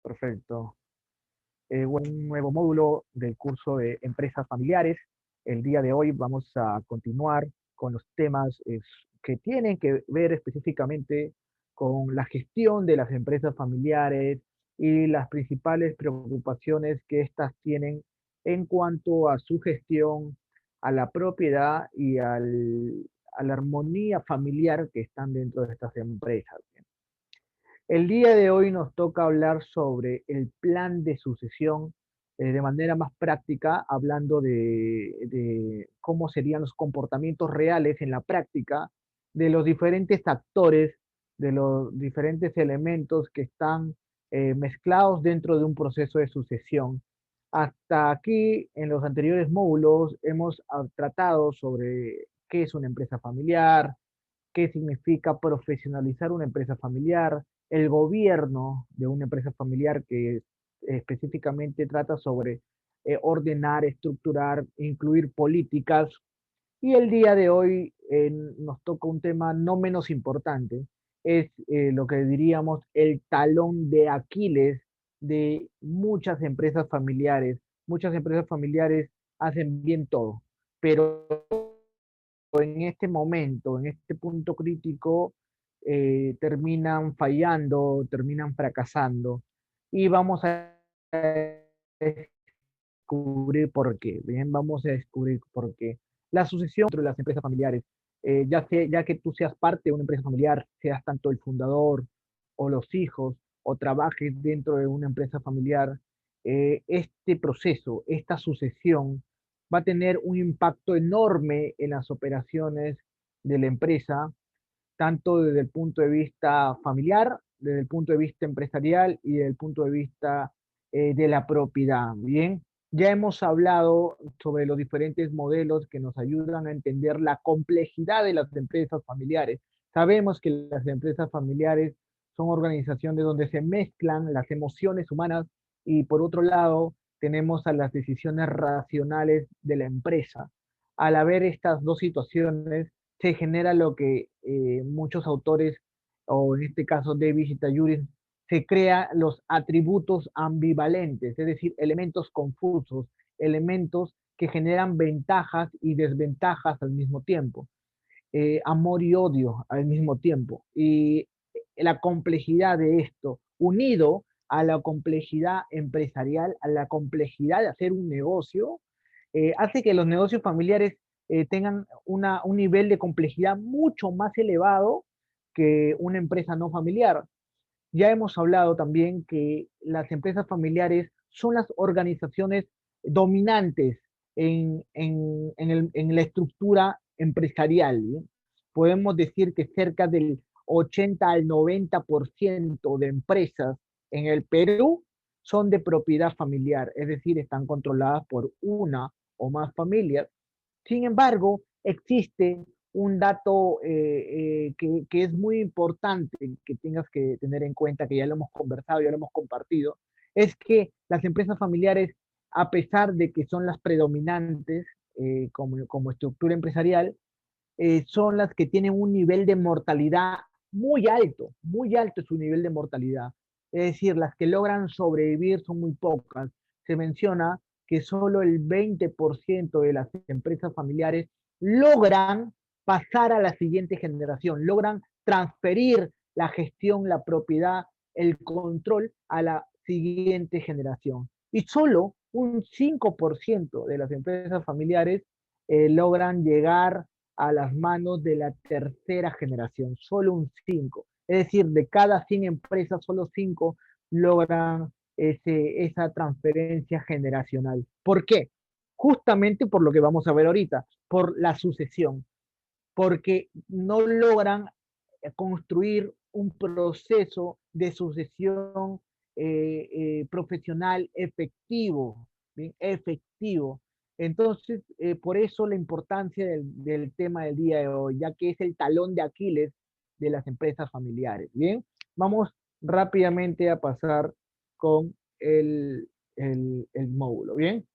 Perfecto. Un nuevo módulo del curso de empresas familiares. El día de hoy vamos a continuar con los temas que tienen que ver específicamente con la gestión de las empresas familiares y las principales preocupaciones que éstas tienen en cuanto a su gestión, a la propiedad y a la armonía familiar que están dentro de estas empresas. El día de hoy nos toca hablar sobre el plan de sucesión de manera más práctica, hablando de cómo serían los comportamientos reales en la práctica de los diferentes actores, de los diferentes elementos que están mezclados dentro de un proceso de sucesión. Hasta aquí, en los anteriores módulos, hemos tratado sobre qué es una empresa familiar, qué significa profesionalizar una empresa familiar, el gobierno de una empresa familiar que específicamente trata sobre ordenar, estructurar, incluir políticas. Y el día de hoy nos toca un tema no menos importante, es lo que diríamos el talón de Aquiles de muchas empresas familiares. Muchas empresas familiares hacen bien todo, pero en este momento, en este punto crítico, terminan fallando, terminan fracasando. Y vamos a descubrir por qué. Bien, vamos a descubrir por qué. La sucesión entre las empresas familiares, ya que tú seas parte de una empresa familiar, seas tanto el fundador o los hijos, o trabajes dentro de una empresa familiar, este proceso, esta sucesión, va a tener un impacto enorme en las operaciones de la empresa, tanto desde el punto de vista familiar, desde el punto de vista empresarial y desde el punto de vista de la propiedad. Bien, ya hemos hablado sobre los diferentes modelos que nos ayudan a entender la complejidad de las empresas familiares. Sabemos que las empresas familiares son organizaciones donde se mezclan las emociones humanas y por otro lado tenemos a las decisiones racionales de la empresa. Al haber estas dos situaciones, se genera lo que muchos autores, o en este caso Davis y Tayuris, se crea los atributos ambivalentes, es decir, elementos confusos, elementos que generan ventajas y desventajas al mismo tiempo, amor y odio al mismo tiempo. Y la complejidad de esto, unido a la complejidad empresarial, a la complejidad de hacer un negocio, hace que los negocios familiares tengan un nivel de complejidad mucho más elevado que una empresa no familiar. Ya hemos hablado también que las empresas familiares son las organizaciones dominantes en la estructura empresarial, ¿sí? Podemos decir que cerca del 80 al 90% de empresas en el Perú son de propiedad familiar, es decir, están controladas por una o más familias. Sin embargo, existe un dato que es muy importante que tengas que tener en cuenta, que ya lo hemos conversado, ya lo hemos compartido, es que las empresas familiares, a pesar de que son las predominantes como estructura empresarial, son las que tienen un nivel de mortalidad muy alto es su nivel de mortalidad. Es decir, las que logran sobrevivir son muy pocas. Se menciona que solo el 20% de las empresas familiares logran pasar a la siguiente generación, logran transferir la gestión, la propiedad, el control a la siguiente generación. Y solo un 5% de las empresas familiares logran llegar a las manos de la tercera generación, solo un 5. Es decir, de cada 100 empresas, solo 5 logran esa transferencia generacional. ¿Por qué? Justamente por lo que vamos a ver ahorita, por la sucesión, porque no logran construir un proceso de sucesión profesional efectivo, ¿bien? Efectivo. Entonces, por eso la importancia del tema del día de hoy, ya que es el talón de Aquiles de las empresas familiares. Bien, vamos rápidamente a pasar con el módulo. Bien,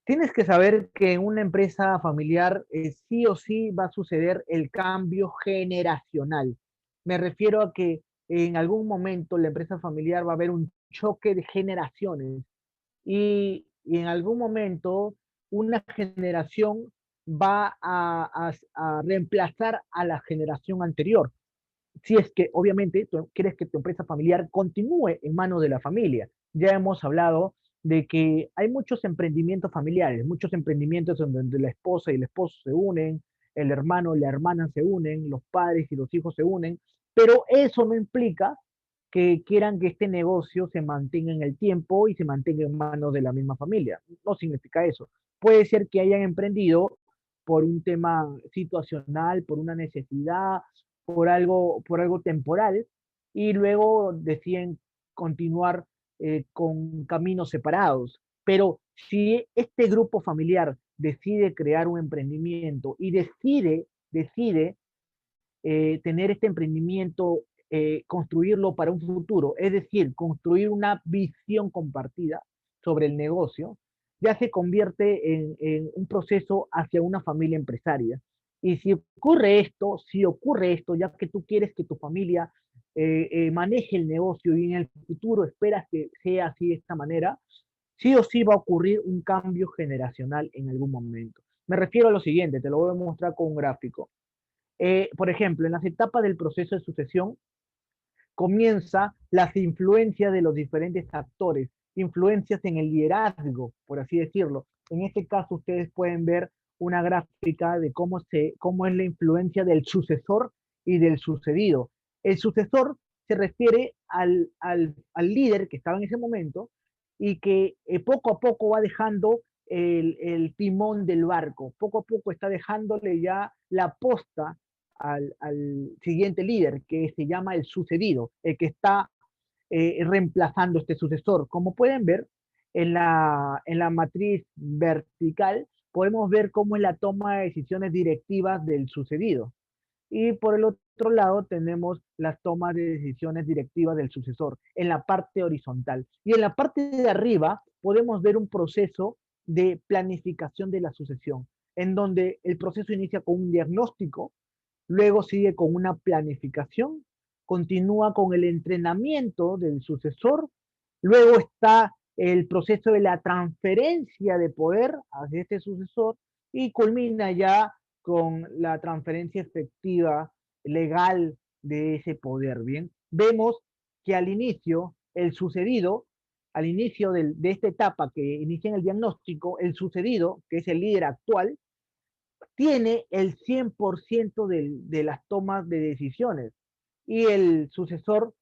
tienes que saber que en una empresa familiar sí o sí va a suceder el cambio generacional. Me refiero a que en algún momento la empresa familiar va a haber un choque de generaciones y en algún momento una generación va a reemplazar a la generación anterior. Si es que obviamente tú quieres que tu empresa familiar continúe en manos de la familia. Ya hemos hablado de que hay muchos emprendimientos familiares, muchos emprendimientos en donde la esposa y el esposo se unen, el hermano y la hermana se unen, los padres y los hijos se unen, pero eso no implica que quieran que este negocio se mantenga en el tiempo y se mantenga en manos de la misma familia. No significa eso. Puede ser que hayan emprendido por un tema situacional, por una necesidad, por algo temporal, y luego deciden continuar con caminos separados. Pero si este grupo familiar decide crear un emprendimiento y decide tener este emprendimiento, construirlo para un futuro, es decir, construir una visión compartida sobre el negocio, ya se convierte en un proceso hacia una familia empresaria. Y si ocurre esto, ya que tú quieres que tu familia maneje el negocio y en el futuro esperas que sea así de esta manera, sí o sí va a ocurrir un cambio generacional en algún momento. Me refiero a lo siguiente, te lo voy a mostrar con un gráfico. Por ejemplo, en las etapas del proceso de sucesión comienza las influencias de los diferentes actores, influencias en el liderazgo, por así decirlo. En este caso, ustedes pueden ver una gráfica de cómo es la influencia del sucesor y del sucedido. El sucesor se refiere al líder que estaba en ese momento y que poco a poco va dejando timón del barco, poco a poco está dejándole ya la posta al siguiente líder, que se llama el sucedido, el que está reemplazando este sucesor. Como pueden ver en la matriz vertical, podemos ver cómo es la toma de decisiones directivas del sucedido. Y por el otro lado tenemos las tomas de decisiones directivas del sucesor en la parte horizontal. Y en la parte de arriba podemos ver un proceso de planificación de la sucesión, en donde el proceso inicia con un diagnóstico, luego sigue con una planificación, continúa con el entrenamiento del sucesor, luego está el proceso de la transferencia de poder hacia este sucesor y culmina ya con la transferencia efectiva legal de ese poder. Bien, vemos que al inicio, el sucedido, al inicio de esta etapa que inicia en el diagnóstico, el sucedido, que es el líder actual, tiene el 100% de las tomas de decisiones y el sucesor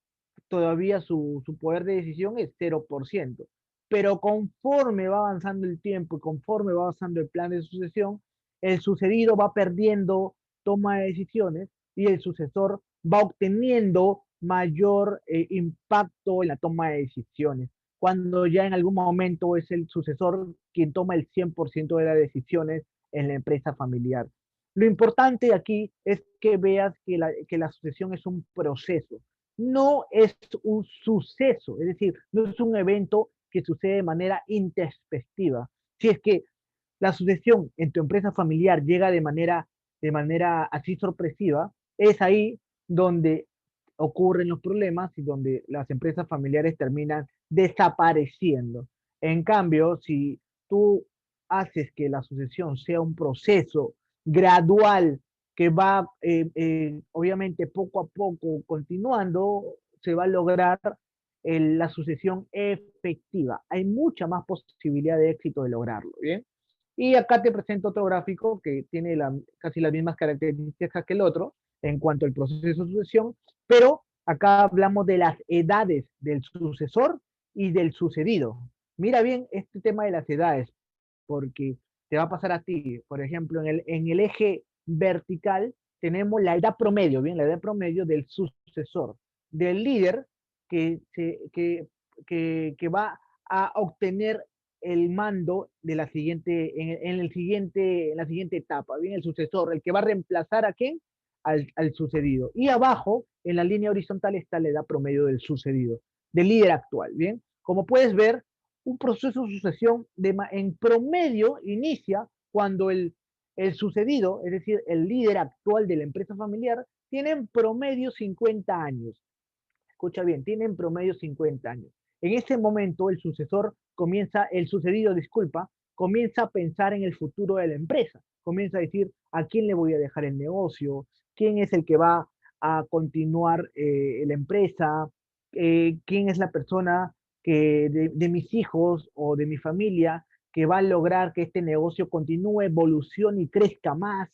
todavía su poder de decisión es 0%. Pero conforme va avanzando el tiempo y conforme va avanzando el plan de sucesión, el sucedido va perdiendo toma de decisiones y el sucesor va obteniendo mayor impacto en la toma de decisiones, cuando ya en algún momento es el sucesor quien toma el 100% de las decisiones en la empresa familiar. Lo importante aquí es que veas que la sucesión es un proceso, no es un suceso, es decir, no es un evento que sucede de manera intempestiva. Si es que la sucesión en tu empresa familiar llega de manera así sorpresiva, es ahí donde ocurren los problemas y donde las empresas familiares terminan desapareciendo. En cambio, si tú haces que la sucesión sea un proceso gradual que va, obviamente, poco a poco continuando, se va a lograr la sucesión efectiva. Hay mucha más posibilidad de éxito de lograrlo, ¿bien? Y acá te presento otro gráfico que tiene casi las mismas características que el otro en cuanto al proceso de sucesión, pero acá hablamos de las edades del sucesor y del sucedido. Mira bien este tema de las edades, porque te va a pasar a ti. Por ejemplo, en el eje vertical tenemos la edad promedio, bien, la edad promedio del sucesor, del líder que, se, que va a obtener el mando de la siguiente, en la siguiente etapa, bien, el sucesor, el que va a reemplazar a quién, al sucedido. Y abajo, en la línea horizontal, está la edad promedio del sucedido, del líder actual, bien. Como puedes ver, un proceso de sucesión en promedio inicia cuando el sucedido, es decir, el líder actual de la empresa familiar, tiene en promedio 50 años. escucha bien, tiene en promedio 50 años. En ese momento el sucedido, disculpa, comienza a pensar en el futuro de la empresa, comienza a decir a quién le voy a dejar el negocio, quién es el que va a continuar la empresa, quién es la persona de mis hijos o de mi familia que va a lograr que este negocio continúe, evolucione y crezca más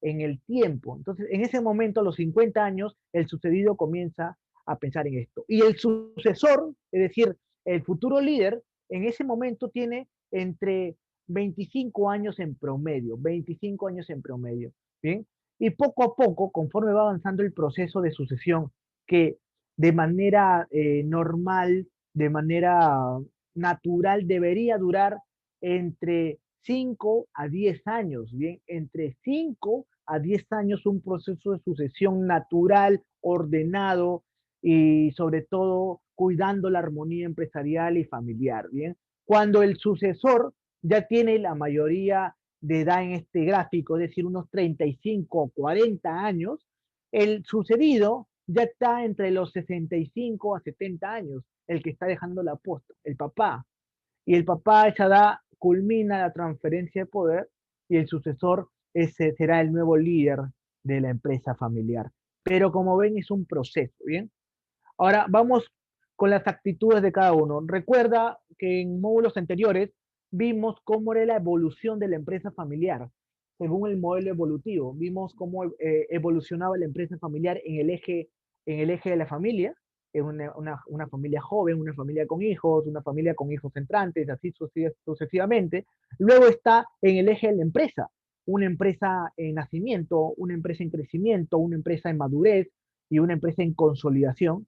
en el tiempo. Entonces, en ese momento, a los 50 años, el sucedido comienza a pensar en esto. Y el sucesor, es decir, el futuro líder, en ese momento tiene entre 25 años en promedio, 25 años en promedio, ¿bien? Y poco a poco, conforme va avanzando el proceso de sucesión, que de manera normal, de manera natural, debería durar entre 5 a 10 años, ¿bien? Entre 5 a 10 años un proceso de sucesión natural, ordenado y sobre todo cuidando la armonía empresarial y familiar, ¿bien? Cuando el sucesor ya tiene la mayoría de edad en este gráfico, es decir, unos 35 o 40 años, el sucedido ya está entre los 65 a 70 años, el que está dejando la posta, el papá. Y el papá a esa edad culmina la transferencia de poder y el sucesor ese será el nuevo líder de la empresa familiar. Pero como ven, es un proceso, ¿bien? Ahora vamos con las actitudes de cada uno. Recuerda que en módulos anteriores vimos cómo era la evolución de la empresa familiar, según el modelo evolutivo. Vimos cómo evolucionaba la empresa familiar en el eje de la familia, en una familia joven, una familia con hijos entrantes, así sucesivamente. Luego está en el eje de la empresa, una empresa en nacimiento, una empresa en crecimiento, una empresa en madurez y una empresa en consolidación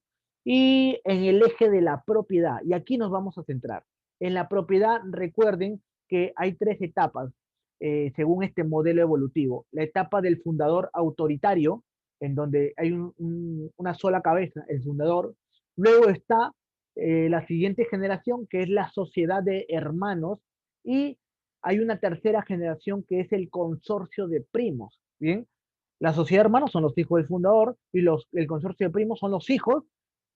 y en el eje de la propiedad. Y aquí nos vamos a centrar. En la propiedad, recuerden que hay tres etapas según este modelo evolutivo. La etapa del fundador autoritario, en donde hay una sola cabeza, el fundador. Luego está la siguiente generación, que es la sociedad de hermanos. Y hay una tercera generación, que es el consorcio de primos. Bien, la sociedad de hermanos son los hijos del fundador y el consorcio de primos son los hijos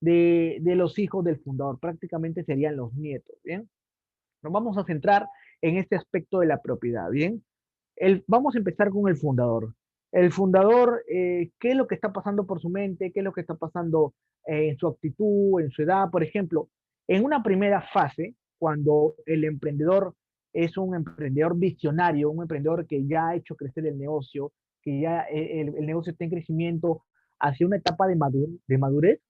de los hijos del fundador, prácticamente serían los nietos, ¿bien? Nos vamos a centrar en este aspecto de la propiedad, ¿bien? Vamos a empezar con el fundador. El fundador, ¿qué es lo que está pasando por su mente? ¿Qué es lo que está pasando en su actitud, en su edad? Por ejemplo, en una primera fase, cuando el emprendedor es un emprendedor visionario, un emprendedor que ya ha hecho crecer el negocio, que ya el negocio está en crecimiento hacia una etapa de madurez,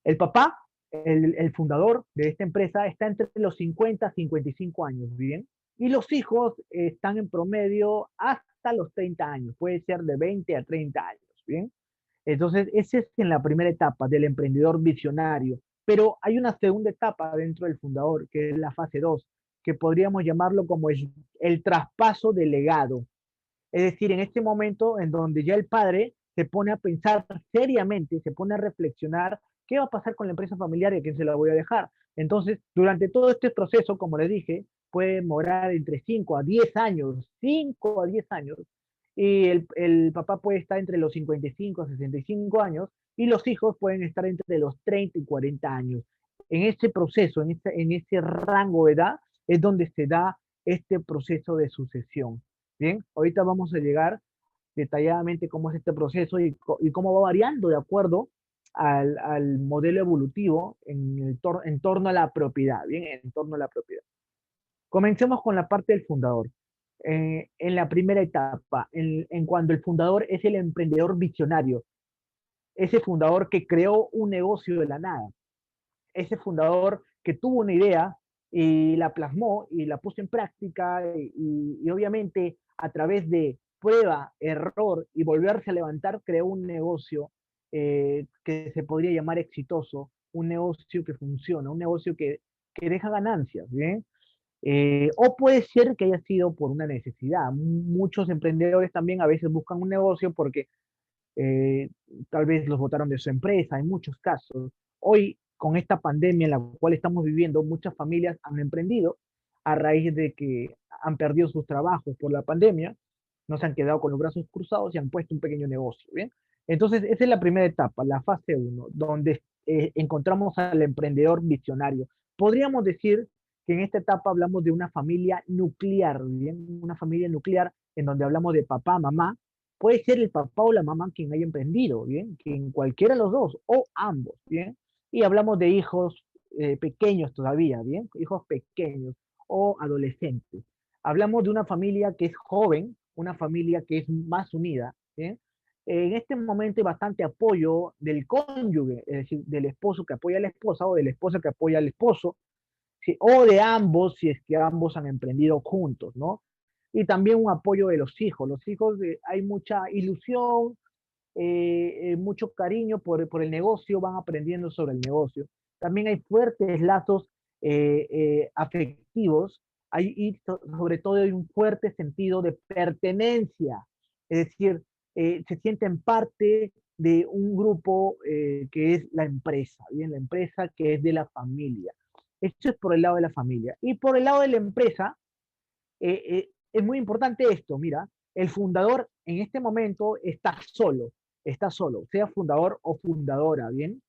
el papá, el fundador de esta empresa, está entre los 50 a 55 años, ¿bien? Y los hijos están en promedio hasta los 30 años, puede ser de 20 a 30 años, ¿bien? Entonces, ese es en la primera etapa del emprendedor visionario. Pero hay una segunda etapa dentro del fundador, que es la fase 2, que podríamos llamarlo como el traspaso del legado. Es decir, en este momento en donde ya el padre se pone a pensar seriamente, se pone a reflexionar qué va a pasar con la empresa familiar y a quién se la voy a dejar. Entonces, durante todo este proceso, como les dije, puede demorar entre 5 a 10 años, 5 a 10 años, y el papá puede estar entre los 55 a 65 años, y los hijos pueden estar entre los 30 y 40 años. En este proceso, en este rango de edad, es donde se da este proceso de sucesión. Bien, ahorita vamos a llegar detalladamente cómo es este proceso y cómo va variando de acuerdo al modelo evolutivo en torno a la propiedad, bien, en torno a la propiedad. Comencemos con la parte del fundador. En la primera etapa, en cuando el fundador es el emprendedor visionario, ese fundador que creó un negocio de la nada, ese fundador que tuvo una idea y la plasmó y la puso en práctica y obviamente a través de prueba, error y volverse a levantar creó un negocio que se podría llamar exitoso, un negocio que funciona, un negocio que deja ganancias, ¿bien? O puede ser que haya sido por una necesidad. Muchos emprendedores también a veces buscan un negocio porque eh, tal vez los votaron de su empresa, en muchos casos. Hoy, con esta pandemia en la cual estamos viviendo, muchas familias han emprendido a raíz de que han perdido sus trabajos por la pandemia, no se han quedado con los brazos cruzados y han puesto un pequeño negocio, ¿bien? Entonces, esa es la primera etapa, la fase 1, donde encontramos al emprendedor visionario. Podríamos decir que en esta etapa hablamos de una familia nuclear, ¿bien? Una familia nuclear en donde hablamos de papá, mamá. Puede ser el papá o la mamá quien haya emprendido, ¿bien? Quien cualquiera de los dos o ambos, ¿bien? Y hablamos de hijos pequeños todavía, ¿bien? Hijos pequeños o adolescentes. Hablamos de una familia que es joven, una familia que es más unida, ¿bien? En este momento hay bastante apoyo del cónyuge, es decir, del esposo que apoya a la esposa o de la esposa que apoya al esposo, ¿sí? O de ambos si es que ambos han emprendido juntos, ¿no? Y también un apoyo de los hijos. Los hijos, hay mucha ilusión, mucho cariño por el negocio, van aprendiendo sobre el negocio. También hay fuertes lazos afectivos, y sobre todo hay un fuerte sentido de pertenencia, es decir, se sienten parte de un grupo que es la empresa, ¿bien? La empresa que es de la familia. Esto es por el lado de la familia. Y por el lado de la empresa, es muy importante esto, mira, el fundador en este momento está solo, sea fundador o fundadora, ¿bien?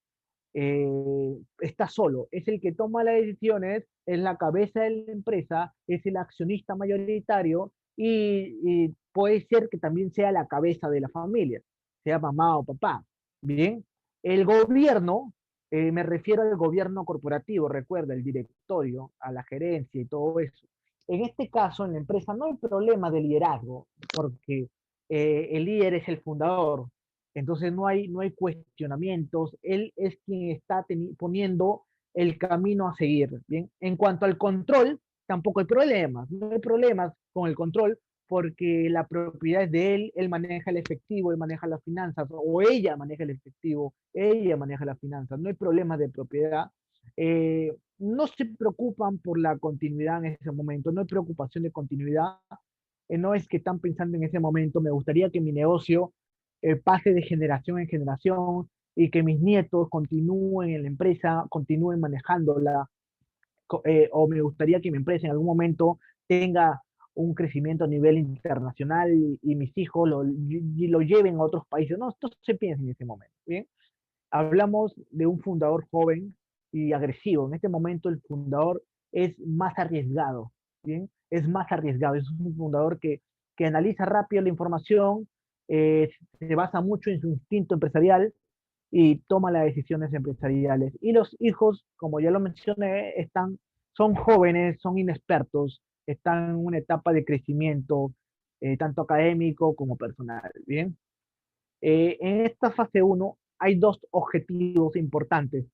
Está solo, es el que toma las decisiones, es la cabeza de la empresa, es el accionista mayoritario y puede ser que también sea la cabeza de la familia, sea mamá o papá, ¿bien? El gobierno, me refiero al gobierno corporativo, recuerda, el directorio, a la gerencia y todo eso. En este caso, en la empresa no hay problema de liderazgo, porque el líder es el fundador, entonces no hay cuestionamientos, él es quien está poniendo el camino a seguir. Bien, en cuanto al control, tampoco hay problemas, no hay problemas con el control porque la propiedad es de él, él maneja el efectivo, él maneja las finanzas, o ella maneja el efectivo, ella maneja las finanzas, no hay problemas de propiedad. No se preocupan por la continuidad en ese momento, no hay preocupación de continuidad, no es que están pensando en ese momento, me gustaría que mi negocio pase de generación en generación y que mis nietos continúen en la empresa, continúen manejándola, o me gustaría que mi empresa en algún momento tenga un crecimiento a nivel internacional y mis hijos lo lleven a otros países. No, esto se piensa en ese momento. ¿Bien? Hablamos de un fundador joven y agresivo. En este momento el fundador es más arriesgado. ¿Bien? Es más arriesgado. Es un fundador que analiza rápido la información, se basa mucho en su instinto empresarial y toma las decisiones empresariales. Y los hijos, como ya lo mencioné, son jóvenes, son inexpertos, están en una etapa de crecimiento, tanto académico como personal. Bien, en esta fase uno hay dos objetivos importantes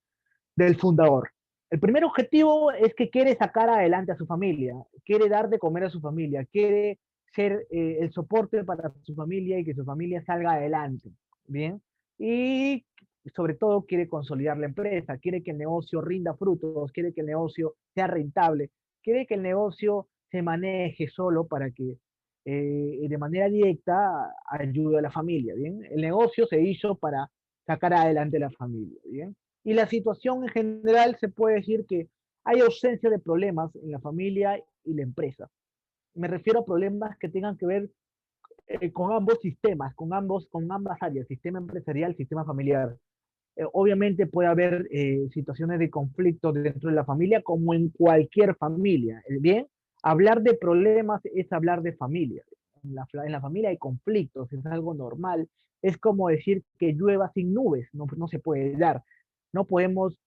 del fundador. El primer objetivo es que quiere sacar adelante a su familia, quiere dar de comer a su familia, quiere ser el soporte para su familia y que su familia salga adelante. Bien. Y sobre todo quiere consolidar la empresa, quiere que el negocio rinda frutos, quiere que el negocio sea rentable, quiere que el negocio se maneje solo para que de manera directa ayude a la familia. Bien. El negocio se hizo para sacar adelante a la familia. Bien. Y la situación en general se puede decir que hay ausencia de problemas en la familia y la empresa. Me refiero a problemas que tengan que ver con ambos sistemas, con ambas áreas, sistema empresarial, sistema familiar. Obviamente puede haber situaciones de conflicto dentro de la familia, como en cualquier familia. Bien, hablar de problemas es hablar de familia. En la familia hay conflictos, es algo normal. Es como decir que llueva sin nubes, no se puede dar. No podemos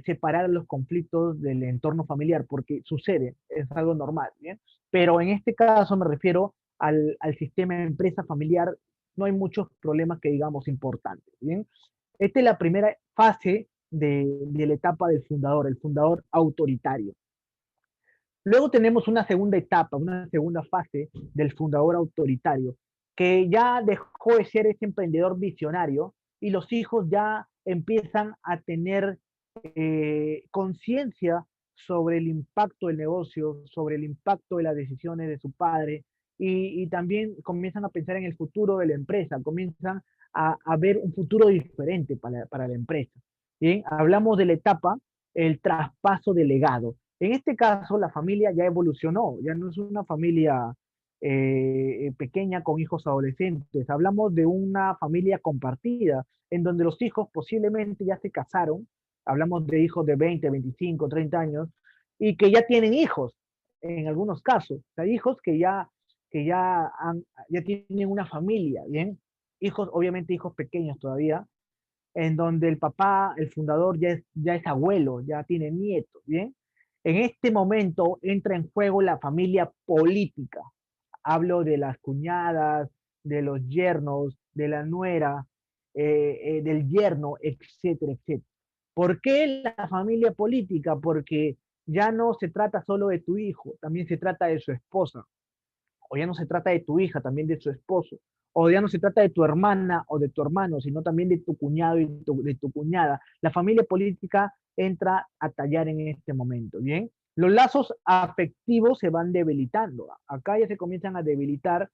separar los conflictos del entorno familiar porque sucede, es algo normal. ¿Bien? Pero en este caso me refiero al sistema empresa familiar, no hay muchos problemas que digamos importantes. ¿Bien? Esta es la primera fase de la etapa del fundador, el fundador autoritario. Luego tenemos una segunda etapa, una segunda fase del fundador autoritario, que ya dejó de ser ese emprendedor visionario y los hijos ya empiezan a tener conciencia sobre el impacto del negocio, sobre el impacto de las decisiones de su padre y también comienzan a pensar en el futuro de la empresa, comienzan a ver un futuro diferente para la empresa. Bien, hablamos de la etapa, el traspaso de legado. En este caso, la familia ya evolucionó, ya no es una familia pequeña con hijos adolescentes. Hablamos de una familia compartida, en donde los hijos posiblemente ya se casaron. Hablamos de hijos de 20, 25, 30 años, y que ya tienen hijos, en algunos casos. O sea, hijos ya tienen una familia, ¿bien? Hijos, obviamente hijos pequeños todavía, en donde el papá, el fundador, ya es abuelo, ya tiene nietos, ¿bien? En este momento entra en juego la familia política. Hablo de las cuñadas, de los yernos, de la nuera, del yerno, etcétera, etcétera. ¿Por qué la familia política? Porque ya no se trata solo de tu hijo, también se trata de su esposa, o ya no se trata de tu hija, también de su esposo, o ya no se trata de tu hermana o de tu hermano, sino también de tu cuñado y de tu cuñada. La familia política entra a tallar en este momento, ¿bien? Los lazos afectivos se van debilitando. Acá ya se comienzan a debilitar.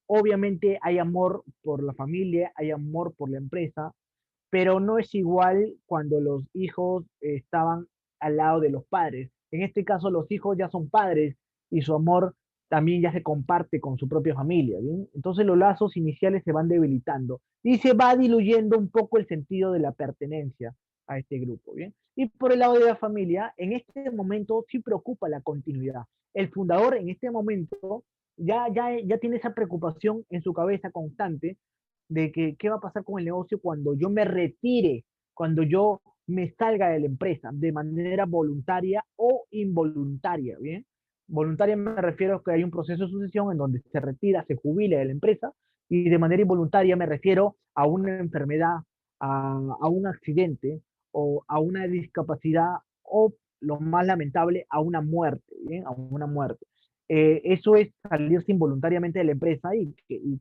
Obviamente hay amor por la familia, hay amor por la empresa, pero no es igual cuando los hijos estaban al lado de los padres. En este caso, los hijos ya son padres y su amor también ya se comparte con su propia familia, ¿bien? Entonces los lazos iniciales se van debilitando y se va diluyendo un poco el sentido de la pertenencia a este grupo, ¿bien? Y por el lado de la familia, en este momento sí preocupa la continuidad. El fundador en este momento ya tiene esa preocupación en su cabeza constante de que qué va a pasar con el negocio cuando yo me retire, cuando yo me salga de la empresa de manera voluntaria o involuntaria, ¿bien? Voluntaria me refiero a que hay un proceso de sucesión en donde se retira, se jubila de la empresa, y de manera involuntaria me refiero a una enfermedad, a un accidente o a una discapacidad o, lo más lamentable, a una muerte, ¿bien? A una muerte. Eso es salirse involuntariamente de la empresa y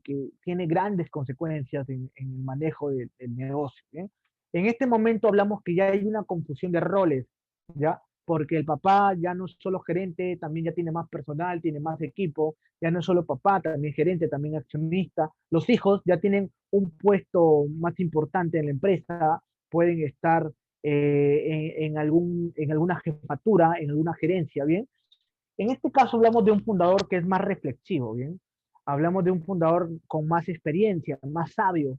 que tiene grandes consecuencias en el manejo del negocio, ¿bien? En este momento hablamos que ya hay una confusión de roles, ¿ya? Porque el papá ya no es solo gerente, también ya tiene más personal, tiene más equipo, ya no es solo papá, también gerente, también accionista. Los hijos ya tienen un puesto más importante en la empresa, pueden estar en alguna jefatura, en alguna gerencia, ¿bien? En este caso hablamos de un fundador que es más reflexivo, ¿bien? Hablamos de un fundador con más experiencia, más sabio.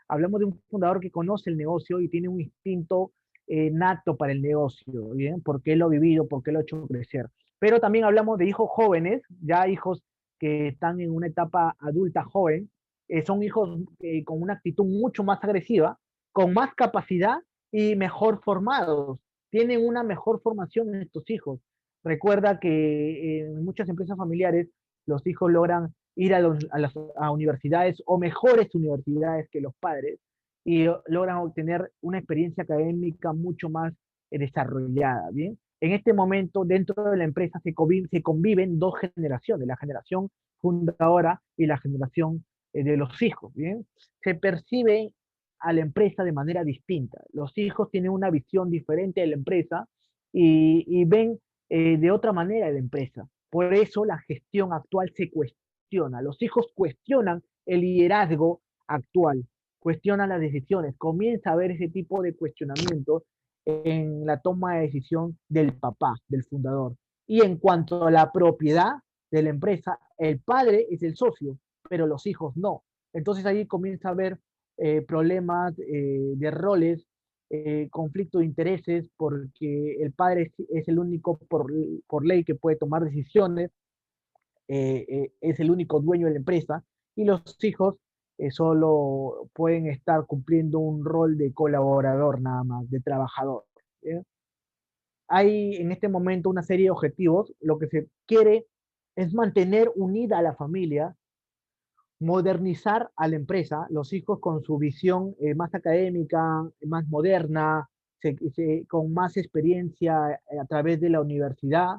Hablamos de un fundador que conoce el negocio y tiene un instinto nato para el negocio, ¿bien? Porque él lo ha vivido, porque lo ha hecho crecer. Pero también hablamos de hijos jóvenes, ya hijos que están en una etapa adulta joven, son hijos con una actitud mucho más agresiva, con más capacidad y mejor formados. Tienen una mejor formación en estos hijos. Recuerda que en muchas empresas familiares los hijos logran ir a universidades o mejores universidades que los padres y logran obtener una experiencia académica mucho más desarrollada, ¿bien? En este momento, dentro de la empresa se conviven dos generaciones, la generación fundadora y la generación de los hijos, ¿bien? Se percibe a la empresa de manera distinta. Los hijos tienen una visión diferente de la empresa y ven de otra manera la empresa. Por eso la gestión actual se cuestiona. Los hijos cuestionan el liderazgo actual, cuestionan las decisiones. Comienza a haber ese tipo de cuestionamiento en la toma de decisión del papá, del fundador. Y en cuanto a la propiedad de la empresa, el padre es el socio, pero los hijos no. Entonces ahí comienza a haber problemas de roles, conflicto de intereses, porque el padre es el único por ley que puede tomar decisiones, es el único dueño de la empresa, y los hijos solo pueden estar cumpliendo un rol de colaborador nada más, de trabajador. ¿Eh? Hay en este momento una serie de objetivos. Lo que se quiere es mantener unida a la familia, modernizar a la empresa, los hijos con su visión más académica, más moderna, con más experiencia a través de la universidad,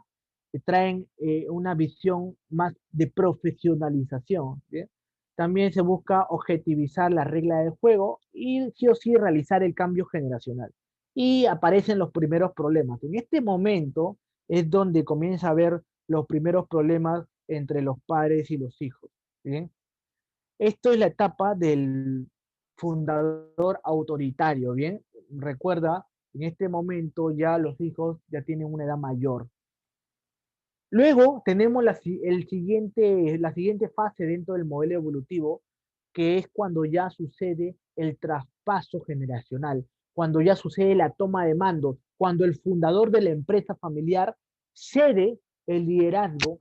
traen una visión más de profesionalización, ¿bien? También se busca objetivizar la regla del juego y sí o sí realizar el cambio generacional. Y aparecen los primeros problemas. En este momento es donde comienza a haber los primeros problemas entre los padres y los hijos, ¿bien? Esto es la etapa del fundador autoritario, ¿bien? Recuerda, en este momento ya los hijos ya tienen una edad mayor. Luego tenemos la siguiente fase dentro del modelo evolutivo, que es cuando ya sucede el traspaso generacional, cuando ya sucede la toma de mando, cuando el fundador de la empresa familiar cede el liderazgo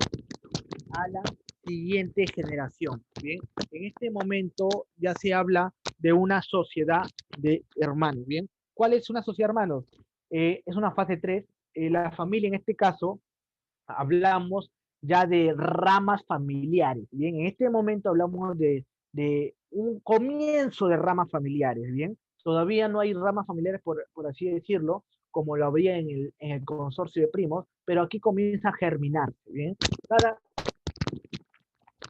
a la siguiente generación. Bien, en este momento ya se habla de una sociedad de hermanos. Bien, ¿cuál es una sociedad de hermanos? Es una fase 3. La familia en este caso hablamos ya de ramas familiares. Bien, en este momento hablamos de un comienzo de ramas familiares. Bien, todavía no hay ramas familiares, por así decirlo, como lo habría en el consorcio de primos, pero aquí comienza a germinar. Bien, cada,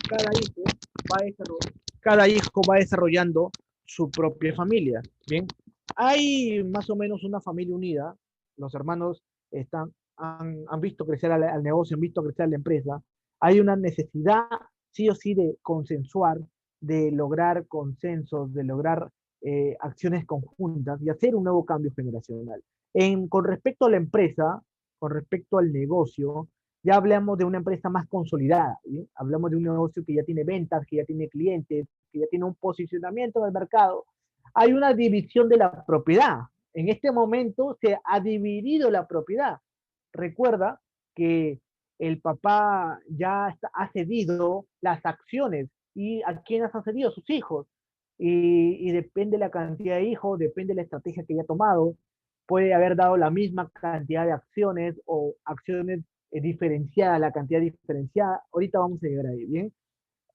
cada hijo cada hijo va desarrollando su propia familia. Bien, hay más o menos una familia unida, los hermanos han visto crecer al negocio, han visto crecer a la empresa, hay una necesidad sí o sí de consensuar, de lograr consensos, de lograr acciones conjuntas y hacer un nuevo cambio generacional. Con respecto a la empresa, con respecto al negocio, ya hablamos de una empresa más consolidada, ¿sí? Hablamos de un negocio que ya tiene ventas, que ya tiene clientes, que ya tiene un posicionamiento en el mercado. Hay una división de la propiedad. En este momento se ha dividido la propiedad. Recuerda que el papá ha cedido las acciones. ¿Y a quiénes ha cedido? A sus hijos. Y depende de la cantidad de hijos, depende de la estrategia que haya tomado. Puede haber dado la misma cantidad de acciones o acciones diferenciada, la cantidad diferenciada. Ahorita vamos a llegar ahí, ¿bien?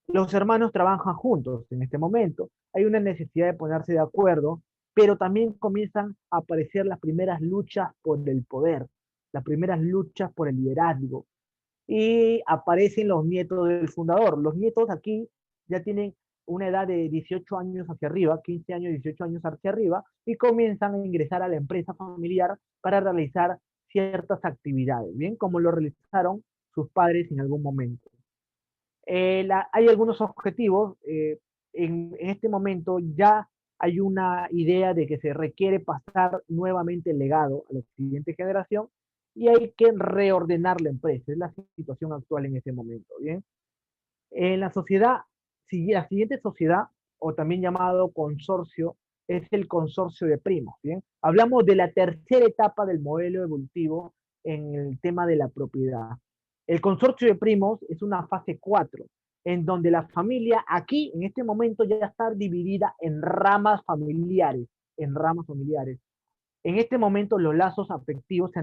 Los hermanos trabajan juntos en este momento. Hay una necesidad de ponerse de acuerdo, pero también comienzan a aparecer las primeras luchas por el poder, las primeras luchas por el liderazgo. Y aparecen los nietos del fundador. Los nietos aquí ya tienen una edad de 18 años hacia arriba, 15 años, 18 años hacia arriba, y comienzan a ingresar a la empresa familiar para realizar ciertas actividades, bien como lo realizaron sus padres en algún momento. Hay algunos objetivos. En este momento ya hay una idea de que se requiere pasar nuevamente el legado a la siguiente generación y hay que reordenar la empresa. Es la situación actual en este momento. Bien, en la sociedad, la siguiente sociedad, o también llamado consorcio, es el consorcio de primos. Bien, hablamos de la tercera etapa del modelo evolutivo en el tema de la propiedad. El consorcio de primos es una fase 4, en donde la familia aquí, en este momento, ya está dividida en ramas familiares, en ramas familiares. En este momento los lazos afectivos se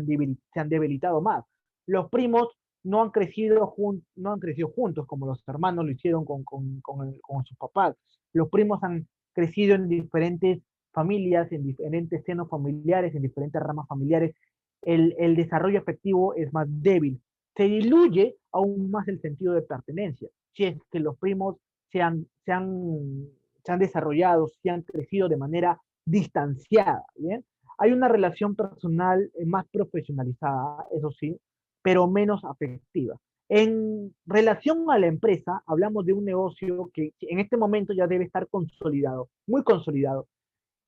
han debilitado más. Los primos no han crecido juntos como los hermanos lo hicieron con sus papás. Los primos han crecido en diferentes familias, en diferentes senos familiares, en diferentes ramas familiares. El desarrollo afectivo es más débil. Se diluye aún más el sentido de pertenencia. Si es que los primos se han, se han, se han desarrollado, se han crecido de manera distanciada, ¿bien? Hay una relación personal más profesionalizada, eso sí, pero menos afectiva. En relación a la empresa, hablamos de un negocio que en este momento ya debe estar consolidado, muy consolidado.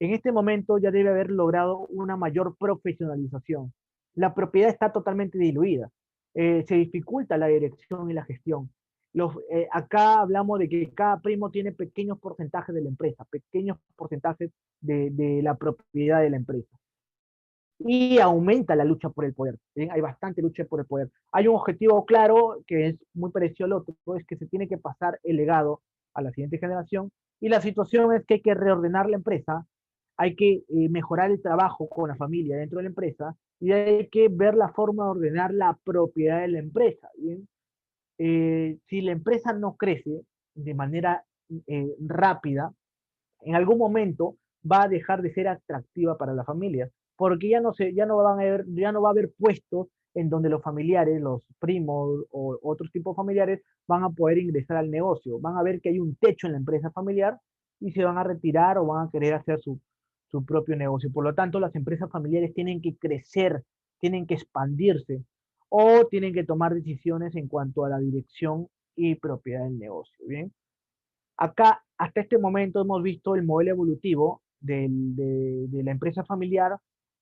En este momento ya debe haber logrado una mayor profesionalización. La propiedad está totalmente diluida. Se dificulta la dirección y la gestión. Acá hablamos de que cada primo tiene pequeños porcentajes de la empresa, pequeños porcentajes de la propiedad de la empresa y aumenta la lucha por el poder. ¿Bien? Hay bastante lucha por el poder. Hay un objetivo claro que es muy parecido al otro, es que se tiene que pasar el legado a la siguiente generación y la situación es que hay que reordenar la empresa, hay que mejorar el trabajo con la familia dentro de la empresa y hay que ver la forma de ordenar la propiedad de la empresa. ¿Bien? Si la empresa no crece de manera rápida, en algún momento va a dejar de ser atractiva para la familia, porque ya no va a haber puestos en donde los familiares, los primos o otros tipos familiares van a poder ingresar al negocio, van a ver que hay un techo en la empresa familiar y se van a retirar o van a querer hacer su propio negocio. Por lo tanto, las empresas familiares tienen que crecer, tienen que expandirse o tienen que tomar decisiones en cuanto a la dirección y propiedad del negocio. Bien, acá, hasta este momento, hemos visto el modelo evolutivo de la empresa familiar,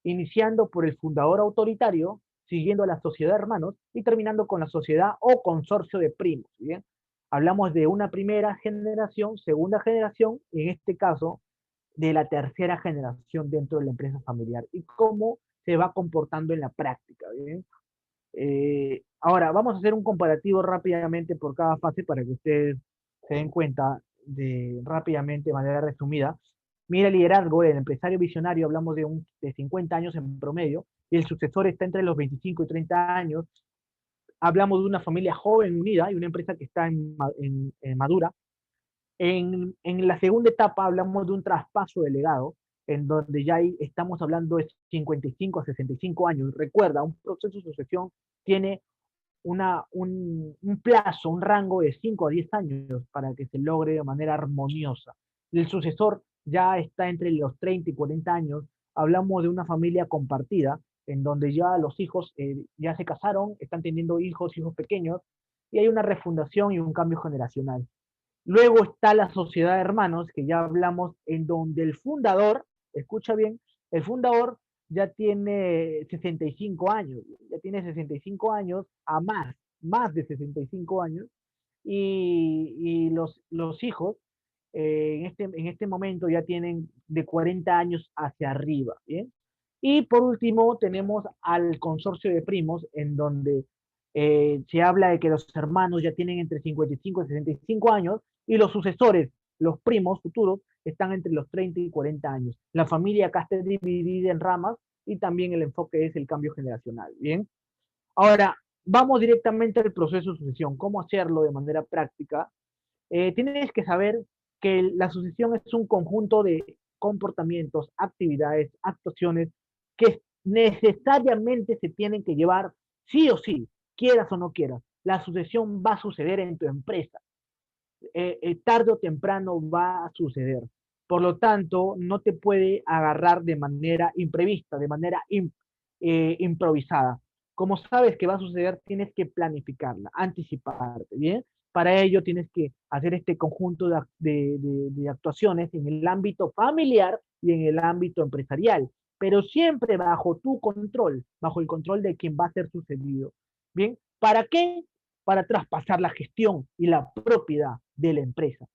iniciando por el fundador autoritario. siguiendo a la sociedad de hermanos y terminando con la sociedad o consorcio de primos, ¿bien? Hablamos de una primera generación, segunda generación, y en este caso de la tercera generación dentro de la empresa familiar y cómo se va comportando en la práctica, ¿bien? Ahora, vamos a hacer un comparativo rápidamente por cada fase para que ustedes se den cuenta de rápidamente, de manera resumida. Mira el liderazgo del empresario visionario, hablamos de 50 años en promedio, y el sucesor está entre los 25 y 30 años. Hablamos de una familia joven unida y una empresa que está en madura. En la segunda etapa hablamos de un traspaso de legado, en donde ya estamos hablando de 55 a 65 años. Recuerda, un proceso de sucesión tiene un plazo, un rango de 5 a 10 años para que se logre de manera armoniosa. El sucesor ya está entre los 30 y 40 años. Hablamos de una familia compartida, en donde ya los hijos ya se casaron, están teniendo hijos, hijos pequeños, y hay una refundación y un cambio generacional. Luego está la sociedad de hermanos, que ya hablamos, en donde el fundador, escucha bien, el fundador ya tiene 65 años, ya tiene 65 años a más de 65 años, y los hijos en este momento ya tienen de 40 años hacia arriba, ¿bien? Y por último tenemos al consorcio de primos, en donde se habla de que los hermanos ya tienen entre 55 y 65 años, y los sucesores, los primos futuros, están entre los 30 y 40 años. La familia acá está dividida en ramas y también el enfoque es el cambio generacional, ¿bien? Ahora, vamos directamente al proceso de sucesión. ¿Cómo hacerlo de manera práctica? Tienes que saber que la sucesión es un conjunto de comportamientos, actividades, actuaciones que necesariamente se tienen que llevar sí o sí, quieras o no quieras. La sucesión va a suceder en tu empresa. Tarde o temprano va a suceder. Por lo tanto, no te puede agarrar de manera imprevista, de manera improvisada. Como sabes que va a suceder, tienes que planificarla, anticiparte, ¿bien? Para ello tienes que hacer este conjunto de actuaciones en el ámbito familiar y en el ámbito empresarial, pero siempre bajo tu control, bajo el control de quien va a ser sucedido. ¿Bien? ¿Para qué? Para traspasar la gestión y la propiedad de la empresa.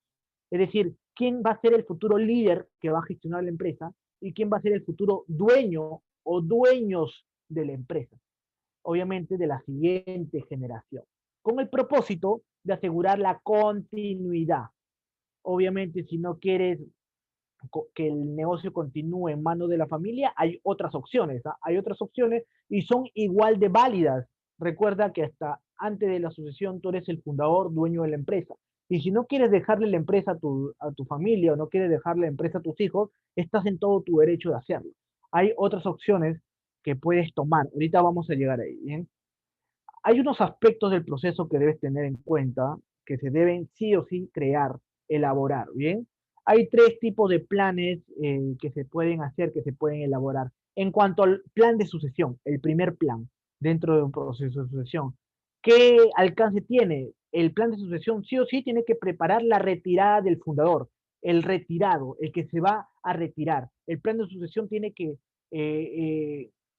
Es decir, quién va a ser el futuro líder que va a gestionar la empresa y quién va a ser el futuro dueño o dueños de la empresa, obviamente de la siguiente generación, con el propósito de asegurar la continuidad. Obviamente, si no quieres que el negocio continúe en manos de la familia, hay otras opciones, ¿ah? Hay otras opciones y son igual de válidas. Recuerda que hasta antes de la sucesión tú eres el fundador, dueño de la empresa. Y si no quieres dejarle la empresa a tu familia o no quieres dejarle la empresa a tus hijos, estás en todo tu derecho de hacerlo. Hay otras opciones que puedes tomar. Ahorita vamos a llegar ahí, ¿bien? Hay unos aspectos del proceso que debes tener en cuenta, que se deben sí o sí crear, elaborar, ¿bien? Hay tres tipos de planes que se pueden hacer, que se pueden elaborar. En cuanto al plan de sucesión, el primer plan dentro de un proceso de sucesión, ¿qué alcance tiene? El plan de sucesión sí o sí tiene que preparar la retirada del fundador, el retirado, el que se va a retirar. El plan de sucesión tiene que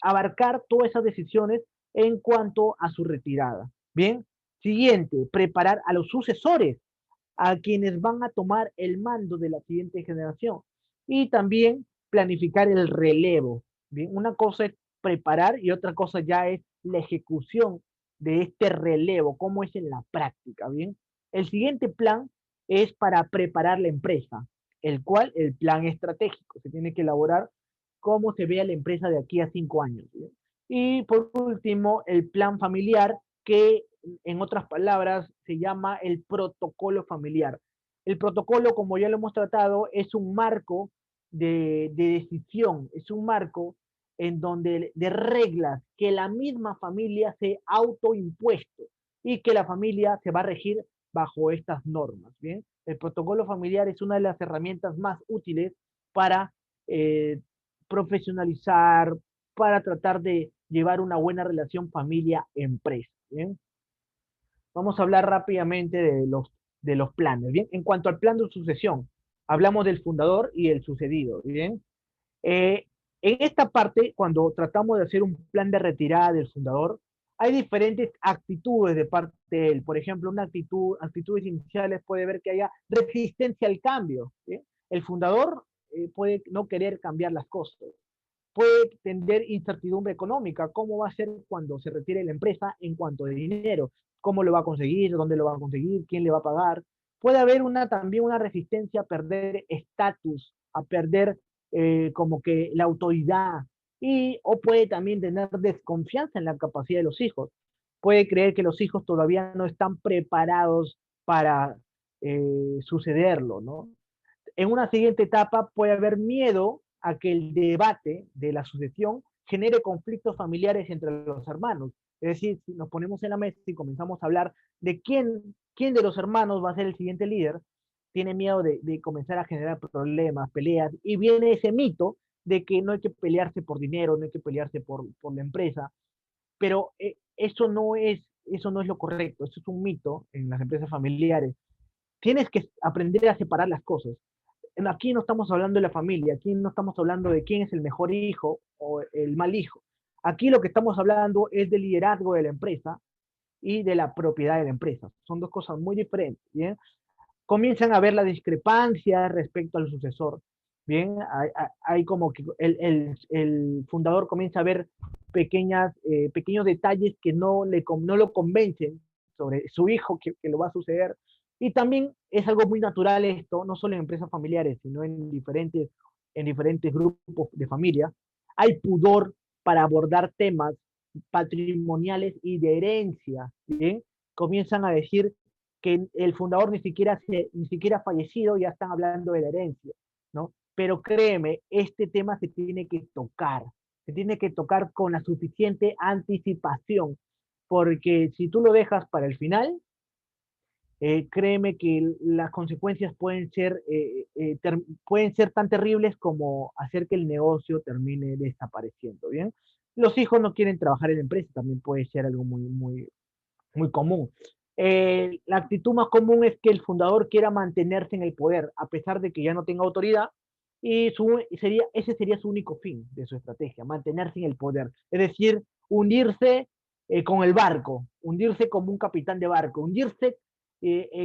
abarcar todas esas decisiones en cuanto a su retirada. Bien, siguiente, preparar a los sucesores, a quienes van a tomar el mando de la siguiente generación. Y también planificar el relevo. Bien, una cosa es preparar y otra cosa ya es la ejecución de este relevo, cómo es en la práctica. Bien, el siguiente plan es para preparar la empresa, el cual el plan estratégico se tiene que elaborar cómo se vea la empresa de aquí a 5 años. ¿Bien? Y por último, el plan familiar, que en otras palabras se llama el protocolo familiar. El protocolo, como ya lo hemos tratado, es un marco de decisión, es un marco en donde de reglas que la misma familia se autoimpuesto y que la familia se va a regir bajo estas normas. ¿Bien? El protocolo familiar es una de las herramientas más útiles para profesionalizar, para tratar de llevar una buena relación familia-empresa. ¿Bien? Vamos a hablar rápidamente de los planes. Bien, en cuanto al plan de sucesión, hablamos del fundador y el sucedido. Bien, En esta parte, cuando tratamos de hacer un plan de retirada del fundador, hay diferentes actitudes de parte de él. Por ejemplo, actitudes iniciales puede ver que haya resistencia al cambio. ¿Sí? El fundador puede no querer cambiar las cosas, puede tener incertidumbre económica. ¿Cómo va a ser cuando se retire la empresa en cuanto de dinero? ¿Cómo lo va a conseguir? ¿Dónde lo va a conseguir? ¿Quién le va a pagar? Puede haber también una resistencia a perder estatus, a perder como que la autoridad, o puede también tener desconfianza en la capacidad de los hijos. Puede creer que los hijos todavía no están preparados para sucederlo, ¿no? En una siguiente etapa puede haber miedo a que el debate de la sucesión genere conflictos familiares entre los hermanos. Es decir, si nos ponemos en la mesa y comenzamos a hablar de quién de los hermanos va a ser el siguiente líder, tiene miedo de comenzar a generar problemas, peleas, y viene ese mito de que no hay que pelearse por dinero, no hay que pelearse por la empresa, pero eso no es lo correcto, eso es un mito en las empresas familiares. Tienes que aprender a separar las cosas. Aquí no estamos hablando de la familia, aquí no estamos hablando de quién es el mejor hijo o el mal hijo. Aquí lo que estamos hablando es del liderazgo de la empresa y de la propiedad de la empresa. Son dos cosas muy diferentes, ¿bien? Comienzan a ver la discrepancia respecto al sucesor, ¿bien? Hay como que el fundador comienza a ver pequeños detalles que no lo convencen sobre su hijo que lo va a suceder. Y también es algo muy natural esto, no solo en empresas familiares, sino en diferentes grupos de familia. Hay pudor para abordar temas patrimoniales y de herencia, ¿bien? Comienzan a decir que el fundador ni siquiera ha fallecido, ya están hablando de la herencia, ¿no? Pero créeme, este tema se tiene que tocar con la suficiente anticipación, porque si tú lo dejas para el final, créeme que las consecuencias pueden ser tan terribles como hacer que el negocio termine desapareciendo, ¿bien? Los hijos no quieren trabajar en la empresa, también puede ser algo muy común. La actitud más común es que el fundador quiera mantenerse en el poder, a pesar de que ya no tenga autoridad, y ese sería su único fin de su estrategia, mantenerse en el poder. Es decir, hundirse con el barco, hundirse como un capitán de barco, hundirse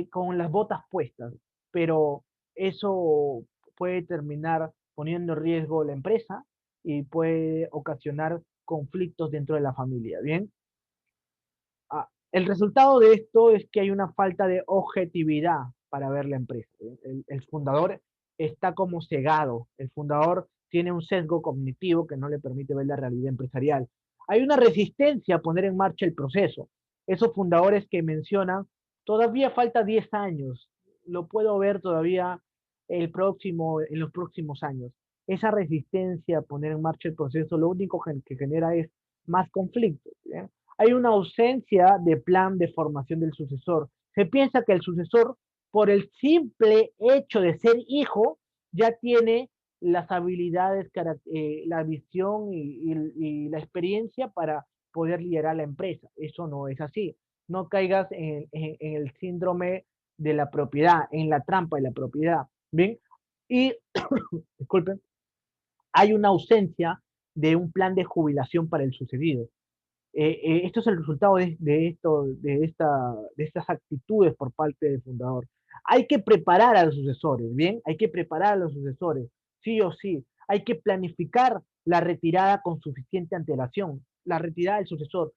con las botas puestas. Pero eso puede terminar poniendo en riesgo la empresa y puede ocasionar conflictos dentro de la familia. Bien, el resultado de esto es que hay una falta de objetividad para ver la empresa. El fundador está como cegado, el fundador tiene un sesgo cognitivo que no le permite ver la realidad empresarial. Hay una resistencia a poner en marcha el proceso. Esos fundadores que mencionan, todavía falta 10 años, lo puedo ver todavía en los próximos años. Esa resistencia a poner en marcha el proceso, lo único que genera es más conflictos. ¿Bien? Hay una ausencia de plan de formación del sucesor. Se piensa que el sucesor, por el simple hecho de ser hijo, ya tiene las habilidades, la visión y la experiencia para poder liderar la empresa. Eso no es así. No caigas en el síndrome de la propiedad, en la trampa de la propiedad. ¿Bien? Y, disculpen, hay una ausencia de un plan de jubilación para el sucedido. Esto es el resultado de estas actitudes por parte del fundador. Hay que preparar a los sucesores, ¿bien? Hay que preparar a los sucesores, sí o sí. Hay que planificar la retirada con suficiente antelación, la retirada del sucesor.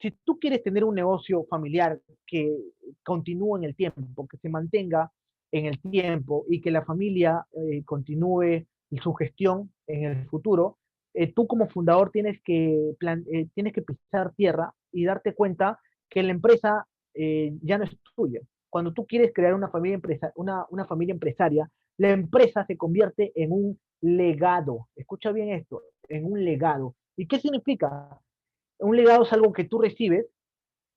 Si tú quieres tener un negocio familiar que continúe en el tiempo, que se mantenga en el tiempo y que la familia continúe su gestión en el futuro, tú como fundador tienes que pisar tierra y darte cuenta que la empresa ya no es tuya. Cuando tú quieres crear una familia empresaria, la empresa se convierte en un legado. Escucha bien esto, en un legado. ¿Y qué significa? Un legado es algo que tú recibes,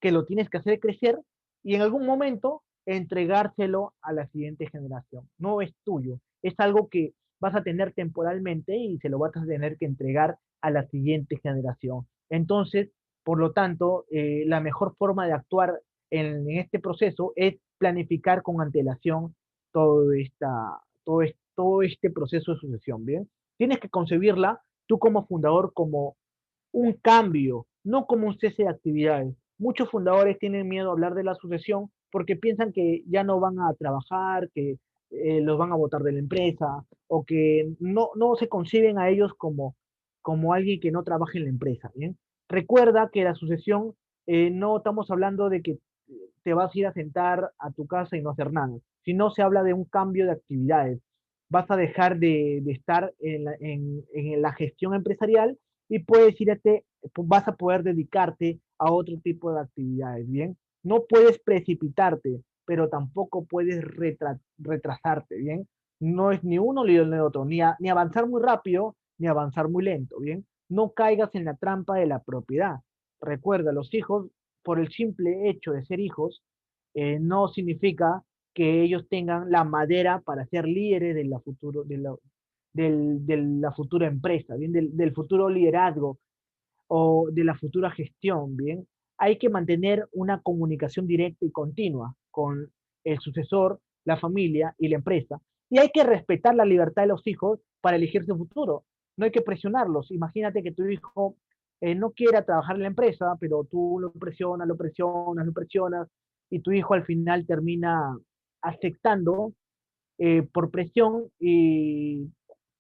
que lo tienes que hacer crecer y en algún momento entregárselo a la siguiente generación. No es tuyo, es algo que vas a tener temporalmente y se lo vas a tener que entregar a la siguiente generación. Entonces, por lo tanto, la mejor forma de actuar en este proceso es planificar con antelación todo este proceso de sucesión, ¿bien? Tienes que concebirla tú como fundador como un cambio, no como un cese de actividades. Muchos fundadores tienen miedo a hablar de la sucesión porque piensan que ya no van a trabajar, que los van a botar de la empresa o que no se conciben a ellos como alguien que no trabaja en la empresa. ¿Bien? Recuerda que la sucesión no estamos hablando de que te vas a ir a sentar a tu casa y no hacer nada, sino se habla de un cambio de actividades. Vas a dejar de estar en la gestión empresarial y puedes irte, vas a poder dedicarte a otro tipo de actividades, ¿bien? No puedes precipitarte, pero tampoco puedes retrasarte, ¿bien? No es ni uno ni el otro, ni avanzar muy rápido, ni avanzar muy lento, ¿bien? No caigas en la trampa de la propiedad. Recuerda, los hijos, por el simple hecho de ser hijos, no significa que ellos tengan la madera para ser líderes de la, futuro, de la futura empresa, ¿bien? Del futuro liderazgo o de la futura gestión, ¿bien? Hay que mantener una comunicación directa y continua con el sucesor, la familia y la empresa. Y hay que respetar la libertad de los hijos para elegir su futuro. No hay que presionarlos. Imagínate que tu hijo no quiera trabajar en la empresa, pero tú lo presionas, lo presionas, lo presionas, y tu hijo al final termina aceptando por presión y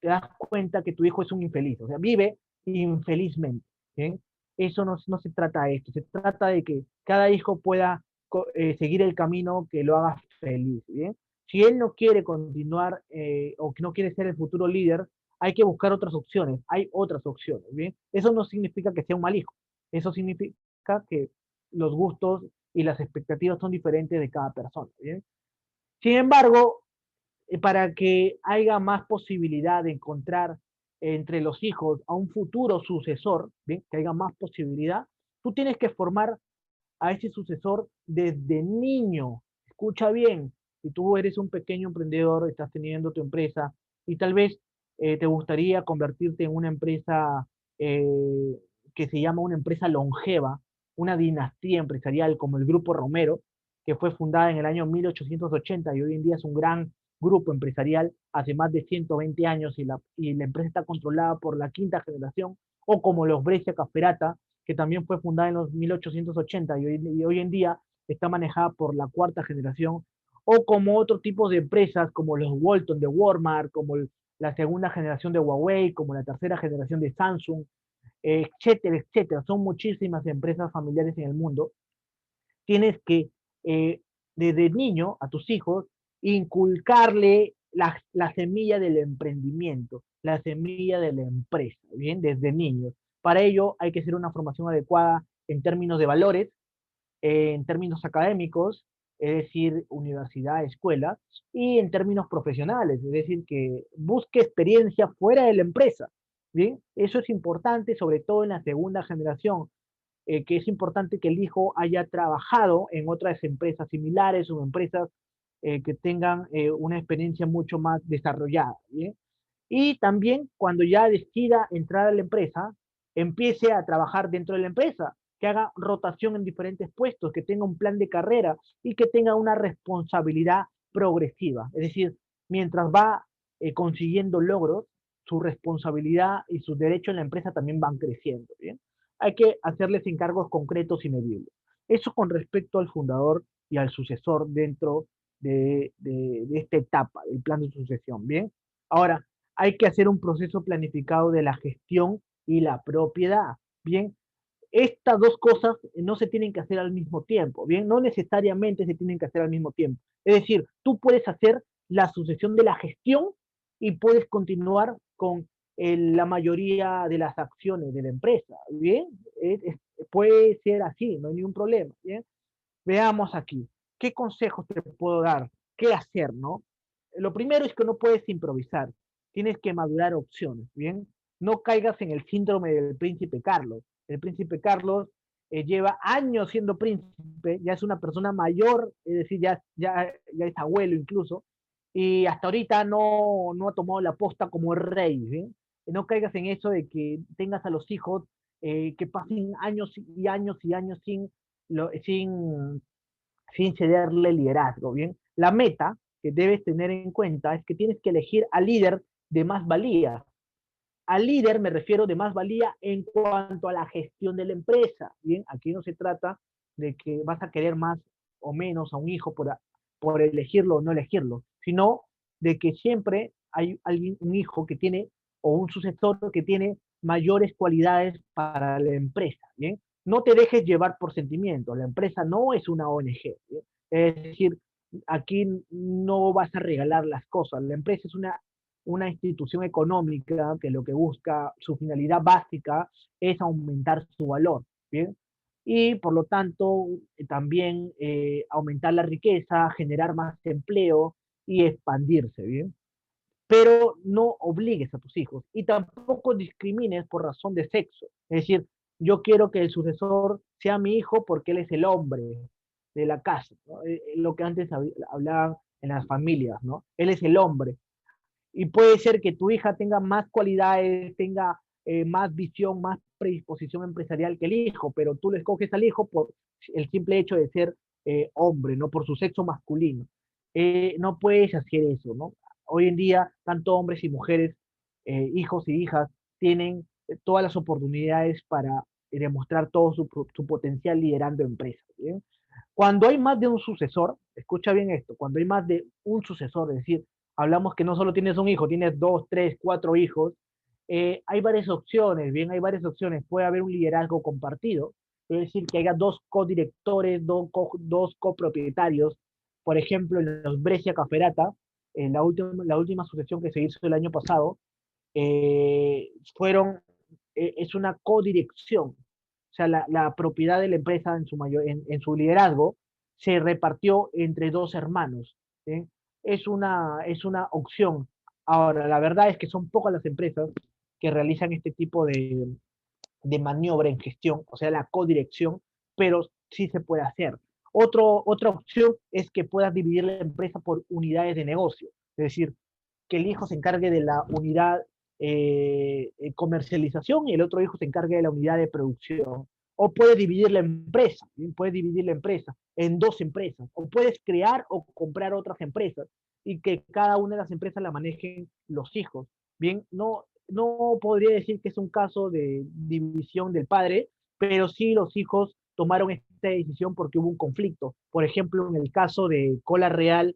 te das cuenta que tu hijo es un infeliz, o sea, vive infelizmente. ¿Bien? Eso no se trata de esto, se trata de que cada hijo pueda seguir el camino que lo haga feliz. ¿Bien? Si él no quiere continuar o que no quiere ser el futuro líder, hay que buscar otras opciones, hay otras opciones. ¿Bien? Eso no significa que sea un mal hijo, eso significa que los gustos y las expectativas son diferentes de cada persona. ¿Bien? Sin embargo, para que haya más posibilidad de encontrar entre los hijos a un futuro sucesor, ¿bien? Que haya más posibilidad, tú tienes que formar a ese sucesor desde niño. Escucha bien, si tú eres un pequeño emprendedor, estás teniendo tu empresa y tal vez te gustaría convertirte en una empresa que se llama una empresa longeva, una dinastía empresarial como el Grupo Romero, que fue fundada en el año 1880 y hoy en día es un gran grupo empresarial hace más de 120 años y la empresa está controlada por la quinta generación, o como los Brescia Caferata, que también fue fundada en los 1880 y hoy en día está manejada por la cuarta generación, o como otro tipo de empresas como los Walton de Walmart, como la segunda generación de Huawei, como la tercera generación de Samsung, etcétera, etcétera. Son muchísimas empresas familiares en el mundo. Tienes que, eh, desde niño, a tus hijos, inculcarle la semilla del emprendimiento, la semilla de la empresa, ¿bien? Desde niños. Para ello hay que hacer una formación adecuada en términos de valores, en términos académicos, es decir, universidad, escuela, y en términos profesionales, es decir, que busque experiencia fuera de la empresa. Bien, eso es importante, sobre todo en la segunda generación, que es importante que el hijo haya trabajado en otras empresas similares o empresas que tengan una experiencia mucho más desarrollada. ¿Bien? Y también cuando ya decida entrar a la empresa, empiece a trabajar dentro de la empresa, que haga rotación en diferentes puestos, que tenga un plan de carrera y que tenga una responsabilidad progresiva. Es decir, mientras va consiguiendo logros, su responsabilidad y sus derechos en la empresa también van creciendo. ¿Bien? Hay que hacerles encargos concretos y medibles. Eso con respecto al fundador y al sucesor dentro de esta etapa, del plan de sucesión. Bien, ahora hay que hacer un proceso planificado de la gestión y la propiedad. Bien, estas dos cosas no se tienen que hacer al mismo tiempo, bien, no necesariamente se tienen que hacer al mismo tiempo. Es decir, tú puedes hacer la sucesión de la gestión y puedes continuar con la mayoría de las acciones de la empresa, bien, puede ser así, no hay ningún problema, bien. Veamos aquí, ¿qué consejos te puedo dar? ¿Qué hacer, no? Lo primero es que no puedes improvisar, tienes que madurar opciones, ¿bien? No caigas en el síndrome del príncipe Carlos. El príncipe Carlos lleva años siendo príncipe, ya es una persona mayor, es decir, ya es abuelo incluso, y hasta ahorita no ha tomado la posta como rey, ¿bien? No caigas en eso de que tengas a los hijos que pasen años y años y años sin cederle liderazgo, ¿bien? La meta que debes tener en cuenta es que tienes que elegir al líder de más valía, Al líder me refiero de más valía en cuanto a la gestión de la empresa. Bien, aquí no se trata de que vas a querer más o menos a un hijo por elegirlo o no elegirlo, sino de que siempre hay alguien, un hijo que tiene, o un sucesor que tiene mayores cualidades para la empresa. ¿Bien? No te dejes llevar por sentimientos. La empresa no es una ONG. ¿Bien? Es decir, aquí no vas a regalar las cosas. La empresa es una institución económica que lo que busca, su finalidad básica es aumentar su valor, ¿bien? Y por lo tanto, también aumentar la riqueza, generar más empleo y expandirse, ¿bien? Pero no obligues a tus hijos y tampoco discrimines por razón de sexo. Es decir, yo quiero que el sucesor sea mi hijo porque él es el hombre de la casa, ¿no? Lo que antes hablaban en las familias, ¿no? Él es el hombre, y puede ser que tu hija tenga más cualidades, tenga más visión, más predisposición empresarial que el hijo, pero tú le escoges al hijo por el simple hecho de ser hombre, no por su sexo masculino. No puedes hacer eso, ¿no? Hoy en día, tanto hombres y mujeres, hijos y hijas, tienen todas las oportunidades para demostrar todo su potencial liderando empresas. ¿Bien? Cuando hay más de un sucesor, escucha bien esto, cuando hay más de un sucesor, es decir, hablamos que no solo tienes un hijo, tienes dos, tres, cuatro hijos, hay varias opciones, bien, hay varias opciones. Puede haber un liderazgo compartido, es decir, que haya dos codirectores, dos copropietarios. Por ejemplo, en los Brescia Caferata, en la última sucesión que se hizo el año pasado, eh, fueron, es una codirección. O sea, la propiedad de la empresa en su liderazgo se repartió entre dos hermanos. ¿Sí? Es una opción. Ahora, la verdad es que son pocas las empresas que realizan este tipo de maniobra en gestión, o sea, la codirección, pero sí se puede hacer. Otra opción es que puedas dividir la empresa por unidades de negocio, es decir, que el hijo se encargue de la unidad comercialización y el otro hijo se encargue de la unidad de producción. O puedes dividir la empresa, ¿bien? Puedes dividir la empresa en dos empresas, o puedes crear o comprar otras empresas y que cada una de las empresas la manejen los hijos. Bien, no podría decir que es un caso de división del padre, pero sí los hijos tomaron esta decisión porque hubo un conflicto. Por ejemplo, en el caso de Cola Real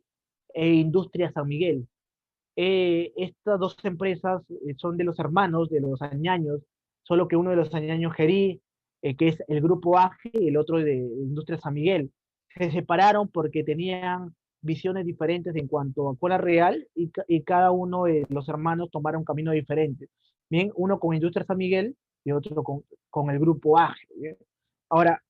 e Industria San Miguel, estas dos empresas son de los hermanos, de los Añaños, solo que uno de los Añaños Gerí, que es el grupo AGE, y el otro de Industria San Miguel, se separaron porque tenían visiones diferentes en cuanto a Cola Real y cada uno de los hermanos tomaron un camino diferente. Bien, uno con Industria San Miguel y otro con el grupo AGE. ¿Bien? Ahora,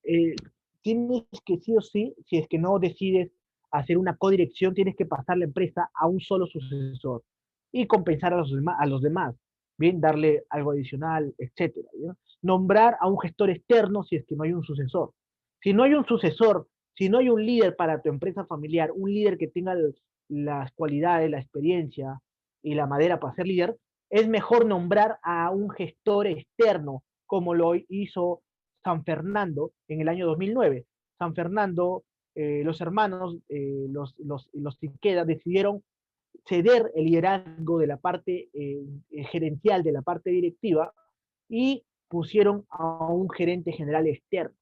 tienes que sí o sí, si es que no decides hacer una codirección, tienes que pasar la empresa a un solo sucesor y compensar a los demás, bien, darle algo adicional, etcétera. ¿Bien? Nombrar a un gestor externo si es que no hay un sucesor. Si no hay un sucesor, si no hay un líder para tu empresa familiar, un líder que tenga las cualidades, la experiencia y la madera para ser líder, es mejor nombrar a un gestor externo, como lo hizo San Fernando en el año 2009. San Fernando, los hermanos, los Tiqueda, decidieron ceder el liderazgo de la parte gerencial, de la parte directiva, y pusieron a un gerente general externo.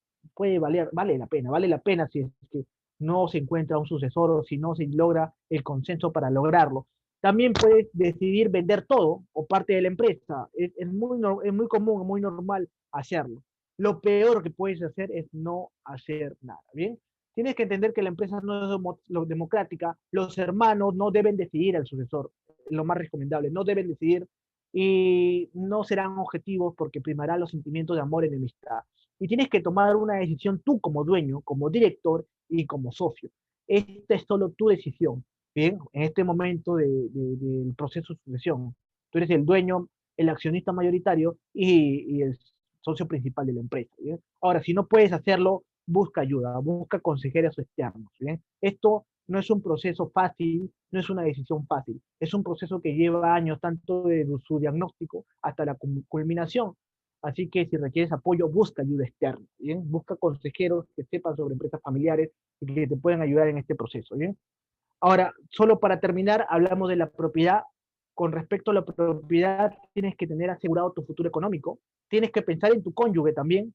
Vale la pena si es que no se encuentra un sucesor o si no se logra el consenso para lograrlo. También puedes decidir vender todo o parte de la empresa. Es muy común, muy normal hacerlo. Lo peor que puedes hacer es no hacer nada, ¿bien? Tienes que entender que la empresa no es democrática, los hermanos no deben decidir al sucesor, lo más recomendable, no deben decidir y no serán objetivos porque primarán los sentimientos de amor y enemistad. Y tienes que tomar una decisión tú como dueño, como director y como socio. Esta es solo tu decisión, ¿bien? En este momento del proceso de sucesión. Tú eres el dueño, el accionista mayoritario y el socio principal de la empresa, ¿bien? Ahora, si no puedes hacerlo, busca ayuda, busca consejeros externos, ¿bien? Esto no es un proceso fácil, no es una decisión fácil, es un proceso que lleva años, tanto de su diagnóstico hasta la culminación. Así que si requieres apoyo, busca ayuda externa, ¿bien? Busca consejeros que sepan sobre empresas familiares y que te puedan ayudar en este proceso, ¿bien? Ahora, solo para terminar, hablamos de la propiedad. con respecto a la propiedad, tienes que tener asegurado tu futuro económico, tienes que pensar en tu cónyuge también,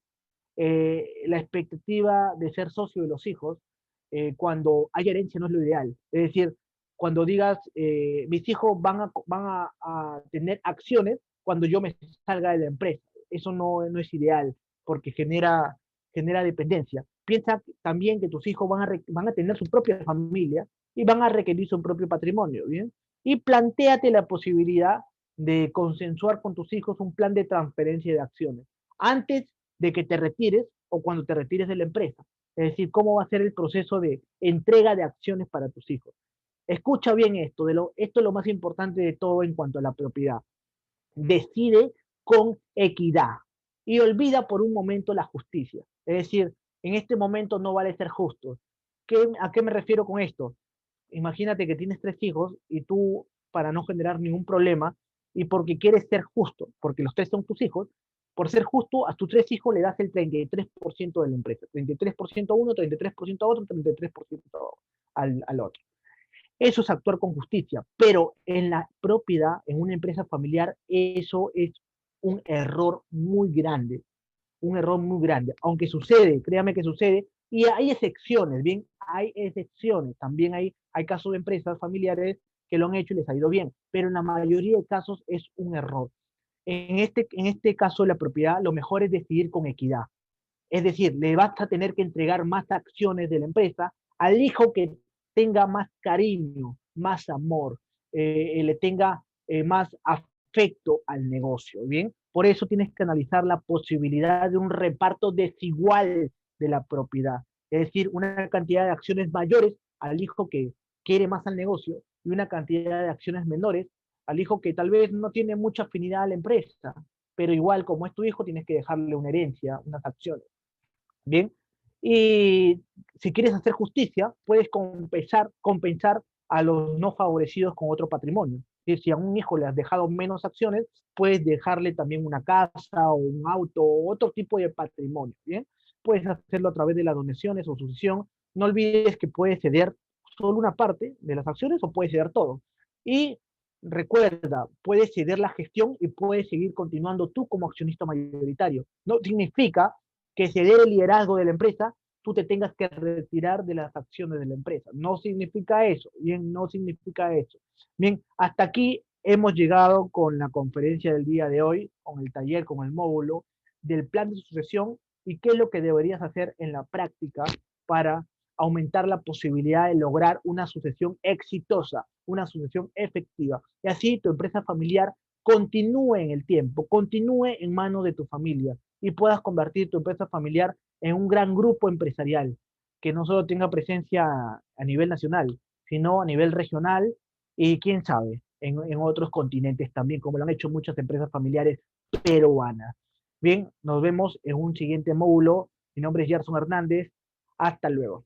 la expectativa de ser socio de los hijos, cuando hay herencia no es lo ideal. Es decir, cuando digas, mis hijos van a tener acciones cuando yo me salga de la empresa. Eso no es ideal porque genera dependencia. Piensa también que tus hijos van a tener su propia familia y van a requerir su propio patrimonio, ¿bien? Y plantéate la posibilidad de consensuar con tus hijos un plan de transferencia de acciones antes de que te retires o cuando te retires de la empresa. Es decir, cómo va a ser el proceso de entrega de acciones para tus hijos. Escucha bien esto, esto es lo más importante de todo en cuanto a la propiedad. Decide con equidad y olvida por un momento la justicia. Es decir, en este momento no vale ser justo. ¿A qué me refiero con esto? Imagínate que tienes 3 hijos y tú, para no generar ningún problema y porque quieres ser justo, porque los 3 son tus hijos, por ser justo, a tus 3 hijos le das el 33% de la empresa. 33% a uno, 33% a otro, 33% al otro. Eso es actuar con justicia, pero en la propiedad, en una empresa familiar, eso es un error muy grande, un error muy grande, aunque sucede, créame que sucede, y hay excepciones, bien, hay excepciones, también hay casos de empresas familiares que lo han hecho y les ha ido bien, pero en la mayoría de casos es un error. En este caso de la propiedad, lo mejor es decidir con equidad, es decir, le vas a tener que entregar más acciones de la empresa al hijo que tenga más cariño, más amor, le tenga más afecto al negocio, ¿bien? Por eso tienes que analizar la posibilidad de un reparto desigual de la propiedad, es decir, una cantidad de acciones mayores al hijo que quiere más al negocio y una cantidad de acciones menores al hijo que tal vez no tiene mucha afinidad a la empresa, pero igual como es tu hijo tienes que dejarle una herencia, unas acciones. Bien, y si quieres hacer justicia, puedes compensar a los no favorecidos con otro patrimonio. Es decir, si a un hijo le has dejado menos acciones, puedes dejarle también una casa o un auto o otro tipo de patrimonio. Bien, puedes hacerlo a través de las donaciones o sucesión. No olvides que puedes ceder solo una parte de las acciones o puedes ceder todo. Y recuerda, puedes ceder la gestión y puedes seguir continuando tú como accionista mayoritario. No significa que se dé el liderazgo de la empresa, tú te tengas que retirar de las acciones de la empresa. No significa eso, bien, no significa eso. Bien, hasta aquí hemos llegado con la conferencia del día de hoy, con el taller, con el módulo del plan de sucesión y qué es lo que deberías hacer en la práctica para aumentar la posibilidad de lograr una sucesión exitosa, una sucesión efectiva. Y así tu empresa familiar continúe en el tiempo, continúe en manos de tu familia y puedas convertir tu empresa familiar en un gran grupo empresarial que no solo tenga presencia a nivel nacional, sino a nivel regional y quién sabe, en otros continentes también, como lo han hecho muchas empresas familiares peruanas. Bien, nos vemos en un siguiente módulo. Mi nombre es Gerson Hernández. Hasta luego.